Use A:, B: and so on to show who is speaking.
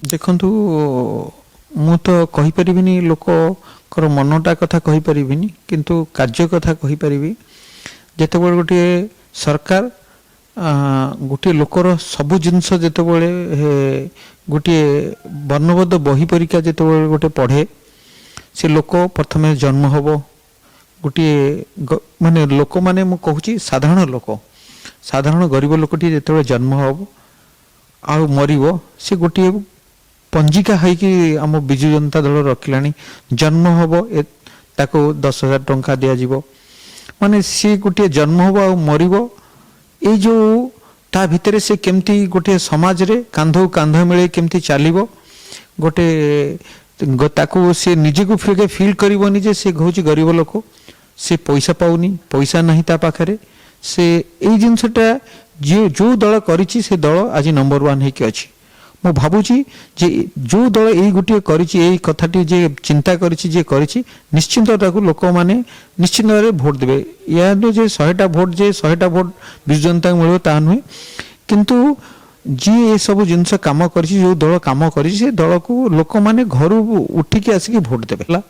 A: ଦେଖନ୍ତୁ ମୁଁ ତ କହିପାରିବିନି ଲୋକଙ୍କର ମନଟା କଥା କହିପାରିବିନି, କିନ୍ତୁ କାର୍ଯ୍ୟ କଥା କହିପାରିବି। ଯେତେବେଳେ ଗୋଟିଏ ସରକାର ଗୋଟିଏ ଲୋକର ସବୁ ଜିନିଷ ଯେତେବେଳେ ଗୋଟିଏ ବର୍ଣ୍ଣବୋଧ ବହି ପରୀକ୍ଷା ଯେତେବେଳେ ଗୋଟେ ପଢ଼େ, ସେ ଲୋକ ପ୍ରଥମେ ଜନ୍ମ ହେବ ଗୋଟିଏ ମାନେ ଲୋକମାନେ, ମୁଁ କହୁଛି ସାଧାରଣ ଲୋକ, ସାଧାରଣ ଗରିବ ଲୋକଟିଏ ଯେତେବେଳେ ଜନ୍ମ ହେବ ଆଉ ମରିବ, ସେ ଗୋଟିଏ ପଞ୍ଜିକା ହେଇକି ଆମ ବିଜୁ ଜନତା ଦଳ ରଖିଲାଣି। ଜନ୍ମ ହେବ ତାକୁ 10,000 ଟଙ୍କା ଦିଆଯିବ, ମାନେ ସିଏ ଗୋଟିଏ ଜନ୍ମ ହେବ ଆଉ ମରିବ। ଏଇ ଯେଉଁ ତା ଭିତରେ ସେ କେମିତି ଗୋଟିଏ ସମାଜରେ କାନ୍ଧକୁ କାନ୍ଧ ମିଳେଇ କେମିତି ଚାଲିବ, ଗୋଟେ ତାକୁ ସେ ନିଜକୁ ଫିଲ୍ କରିବନି ଯେ ସେ ହେଉଛି ଗରିବ ଲୋକ, ସେ ପଇସା ପାଉନି, ପଇସା ନାହିଁ ତା ପାଖରେ। ସେ ଏଇ ଜିନିଷଟା ଯେଉଁ ଦଳ କରିଛି ସେ ଦଳ ଆଜି ନମ୍ବର 1 ହେଇକି ଅଛି। ମୁଁ ଭାବୁଛି ଯେ ଯେଉଁ ଦଳ ଏଇ ଗୋଟିଏ କରିଛି, ଏଇ କଥାଟି ଯେ ଚିନ୍ତା କରିଛି, ଯେ କରିଛି, ନିଶ୍ଚିନ୍ତ ତାକୁ ଲୋକମାନେ ନିଶ୍ଚିନ୍ତ ଭାବରେ ଭୋଟ ଦେବେ। ଏହା ନୁହେଁ ଯେ 100ଟା ଭୋଟ, ଯେ 100ଟା ଭୋଟ ବିଜୁ ଜନତାକୁ ମିଳିବ ତାହା ନୁହେଁ, କିନ୍ତୁ ଯିଏ ଏସବୁ ଜିନିଷ କାମ କରିଛି, ଯେଉଁ ଦଳ କାମ କରିଛି, ସେ ଦଳକୁ ଲୋକମାନେ ଘରୁ ଉଠିକି ଆସିକି ଭୋଟ ଦେବେ ହେଲା।